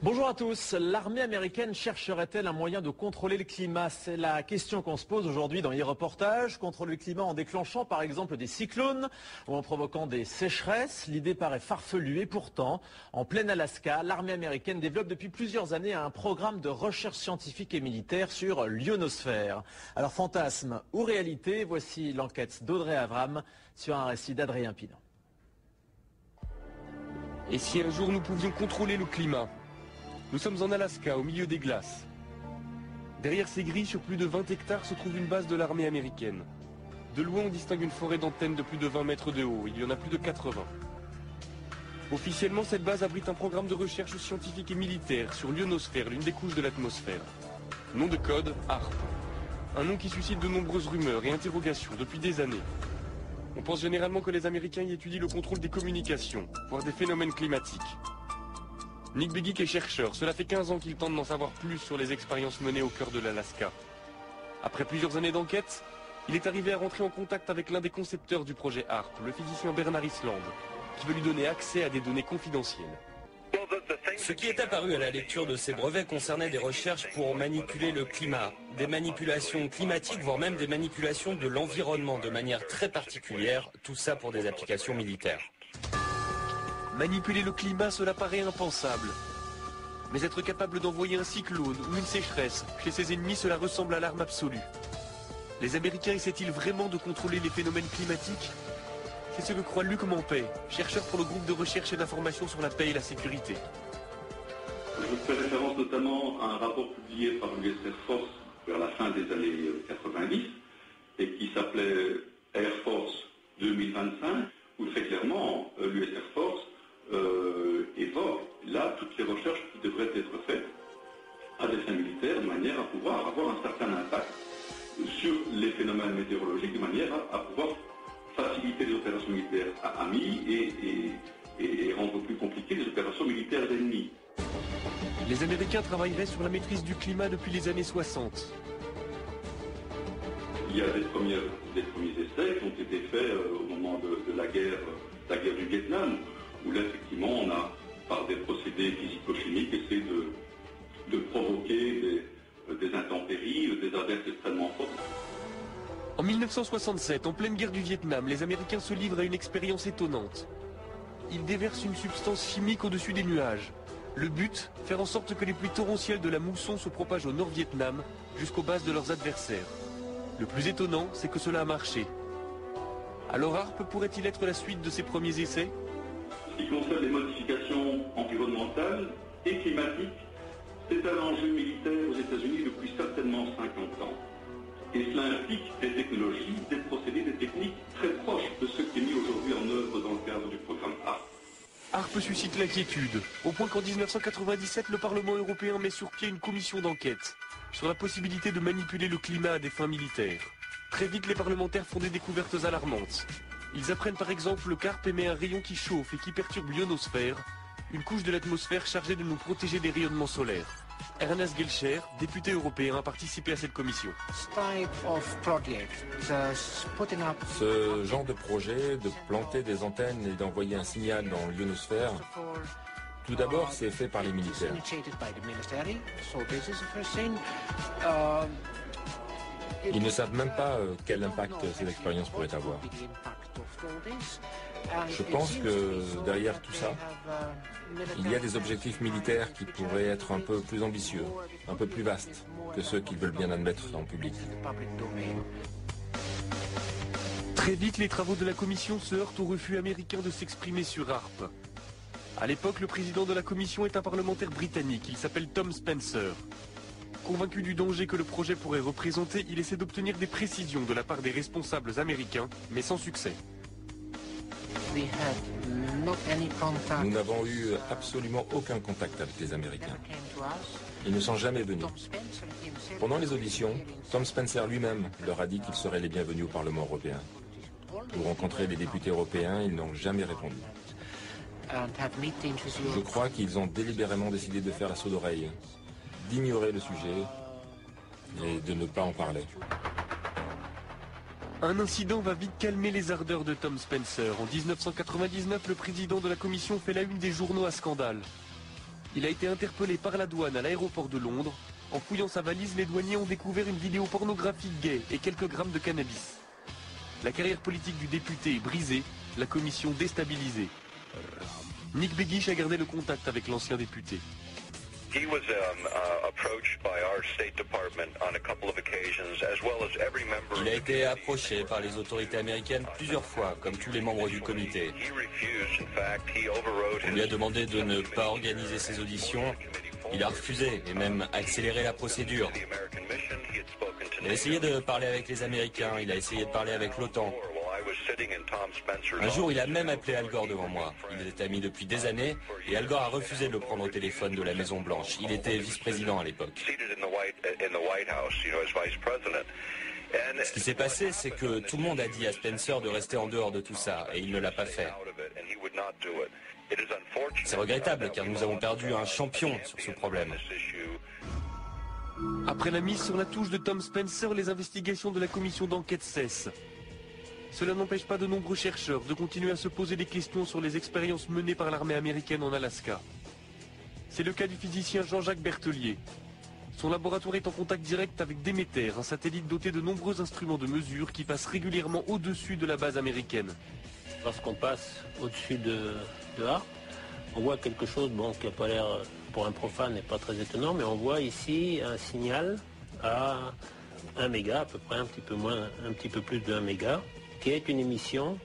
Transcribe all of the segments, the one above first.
Bonjour à tous. L'armée américaine chercherait-elle un moyen de contrôler le climat? C'est la question qu'on se pose aujourd'hui dans e-reportage. Contrôler le climat en déclenchant par exemple des cyclones ou en provoquant des sécheresses. L'idée paraît farfelue et pourtant, en plein Alaska, l'armée américaine développe depuis plusieurs années un programme de recherche scientifique et militaire sur l'ionosphère. Alors fantasme ou réalité, voici l'enquête d'Audrey Avram sur un récit d'Adrien Pinon. Et si un jour nous pouvions contrôler le climat? Nous sommes en Alaska, au milieu des glaces. Derrière ces grilles, sur plus de 20 hectares, se trouve une base de l'armée américaine. De loin, on distingue une forêt d'antennes de plus de 20 mètres de haut. Il y en a plus de 80. Officiellement, cette base abrite un programme de recherche scientifique et militaire sur l'ionosphère, l'une des couches de l'atmosphère. Nom de code, HAARP. Un nom qui suscite de nombreuses rumeurs et interrogations depuis des années. On pense généralement que les Américains y étudient le contrôle des communications, voire des phénomènes climatiques. Nick Begich est chercheur. Cela fait 15 ans qu'il tente d'en savoir plus sur les expériences menées au cœur de l'Alaska. Après plusieurs années d'enquête, il est arrivé à rentrer en contact avec l'un des concepteurs du projet HAARP, le physicien Bernard Island, qui veut lui donner accès à des données confidentielles. Ce qui est apparu à la lecture de ces brevets concernait des recherches pour manipuler le climat, des manipulations climatiques, voire même des manipulations de l'environnement de manière très particulière, tout ça pour des applications militaires. Manipuler le climat, cela paraît impensable. Mais être capable d'envoyer un cyclone ou une sécheresse chez ses ennemis, cela ressemble à l'arme absolue. Les Américains essaient-ils vraiment de contrôler les phénomènes climatiques? C'est ce que croit Luc Mampey, chercheur pour le groupe de recherche et d'information sur la paix et la sécurité. Je fais référence notamment à un rapport publié par l'US Air Force vers la fin des années 90 et qui s'appelait Air Force 2025, où très clairement l'US Air Force évoque là toutes les recherches qui devraient être faites à des fins militaires de manière à pouvoir avoir un certain impact sur les phénomènes météorologiques, de manière à pouvoir faciliter les opérations militaires amis et rendre plus compliquées les opérations militaires ennemies. Les Américains travailleraient sur la maîtrise du climat depuis les années 60. Il y a des premiers essais qui ont été faits au moment de la guerre du Vietnam, où là, effectivement, on a, par des procédés physico-chimiques, essayé de provoquer des intempéries, des averses extrêmement fortes. En 1967, en pleine guerre du Vietnam, les Américains se livrent à une expérience étonnante. Ils déversent une substance chimique au-dessus des nuages. Le but, faire en sorte que les pluies torrentielles de la mousson se propagent au Nord-Vietnam jusqu'aux bases de leurs adversaires. Le plus étonnant, c'est que cela a marché. Alors HAARP pourrait-il être la suite de ces premiers essais? Ce qui concerne les modifications environnementales et climatiques, c'est un enjeu militaire aux États-Unis depuis certainement 50 ans. Et cela implique des technologies, des procédés, des techniques très proches de ce qui est mis aujourd'hui en œuvre dans le cadre du programme HAARP. HAARP suscite l'inquiétude, au point qu'en 1997, le Parlement européen met sur pied une commission d'enquête sur la possibilité de manipuler le climat à des fins militaires. Très vite, les parlementaires font des découvertes alarmantes. Ils apprennent par exemple que HAARP émet un rayon qui chauffe et qui perturbe l'ionosphère, une couche de l'atmosphère chargée de nous protéger des rayonnements solaires. Ernest Gelscher, député européen, a participé à cette commission. Ce genre de projet, de planter des antennes et d'envoyer un signal dans l'ionosphère, tout d'abord c'est fait par les militaires. Ils ne savent même pas quel impact ces expériences pourraient avoir. Je pense que derrière tout ça, il y a des objectifs militaires qui pourraient être un peu plus ambitieux, un peu plus vastes que ceux qu'ils veulent bien admettre en public. Très vite, les travaux de la commission se heurtent au refus américain de s'exprimer sur HAARP. À l'époque, le président de la commission est un parlementaire britannique, il s'appelle Tom Spencer. Convaincu du danger que le projet pourrait représenter, il essaie d'obtenir des précisions de la part des responsables américains, mais sans succès. Nous n'avons eu absolument aucun contact avec les Américains. Ils ne sont jamais venus. Pendant les auditions, Tom Spencer lui-même leur a dit qu'ils seraient les bienvenus au Parlement européen. Pour rencontrer les députés européens, ils n'ont jamais répondu. Je crois qu'ils ont délibérément décidé de faire la sourde oreille, d'ignorer le sujet et de ne pas en parler. Un incident va vite calmer les ardeurs de Tom Spencer. En 1999, le président de la commission fait la une des journaux à scandale. Il a été interpellé par la douane à l'aéroport de Londres. En fouillant sa valise, les douaniers ont découvert une vidéo pornographique gay et quelques grammes de cannabis. La carrière politique du député est brisée, la commission déstabilisée. Nick Begich a gardé le contact avec l'ancien député. Il a été approché par les autorités américaines plusieurs fois, comme tous les membres du comité. On lui a demandé de ne pas organiser ses auditions. Il a refusé et même accéléré la procédure. Il a essayé de parler avec les Américains, il a essayé de parler avec l'OTAN. Un jour, il a même appelé Al Gore devant moi. Ils étaient amis depuis des années et Al Gore a refusé de le prendre au téléphone de la Maison Blanche. Il était vice-président à l'époque. Ce qui s'est passé, c'est que tout le monde a dit à Spencer de rester en dehors de tout ça et il ne l'a pas fait. C'est regrettable car nous avons perdu un champion sur ce problème. Après la mise sur la touche de Tom Spencer, les investigations de la commission d'enquête cessent. Cela n'empêche pas de nombreux chercheurs de continuer à se poser des questions sur les expériences menées par l'armée américaine en Alaska. C'est le cas du physicien Jean-Jacques Berthelier. Son laboratoire est en contact direct avec Demeter, un satellite doté de nombreux instruments de mesure qui passe régulièrement au-dessus de la base américaine. Lorsqu'on passe au-dessus de Harp, on voit quelque chose qui n'a pas l'air, pour un profane, n'est pas très étonnant, mais on voit ici un signal à 1 méga, à peu près un petit peu plus de 1 méga, qui est une émission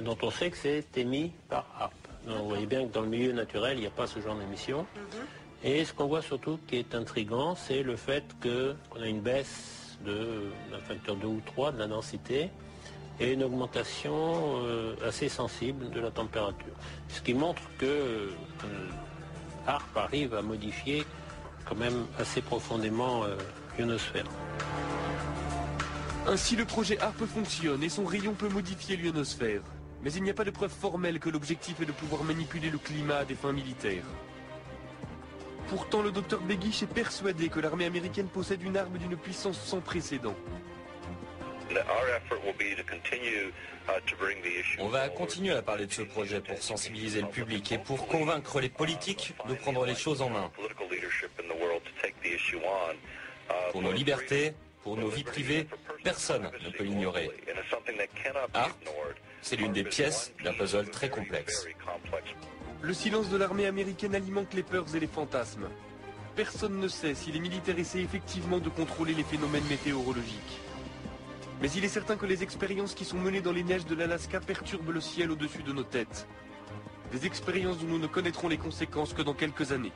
dont on sait que c'est émis par Harp. Donc, vous voyez bien que dans le milieu naturel, il n'y a pas ce genre d'émission. Et ce qu'on voit surtout qui est intriguant, c'est le fait qu'on a une baisse d'un facteur 2 ou 3 de la densité et une augmentation assez sensible de la température. Ce qui montre que Harp arrive à modifier quand même assez profondément l'ionosphère. Ainsi, le projet HARP fonctionne et son rayon peut modifier l'ionosphère. Mais il n'y a pas de preuve formelle que l'objectif est de pouvoir manipuler le climat à des fins militaires. Pourtant, le docteur Begich est persuadé que l'armée américaine possède une arme d'une puissance sans précédent. On va continuer à parler de ce projet pour sensibiliser le public et pour convaincre les politiques de prendre les choses en main. Pour nos libertés, pour nos vies privées, personne ne peut l'ignorer. HARP, c'est l'une des pièces d'un puzzle très complexe. Le silence de l'armée américaine alimente les peurs et les fantasmes. Personne ne sait si les militaires essaient effectivement de contrôler les phénomènes météorologiques. Mais il est certain que les expériences qui sont menées dans les neiges de l'Alaska perturbent le ciel au-dessus de nos têtes. Des expériences dont nous ne connaîtrons les conséquences que dans quelques années.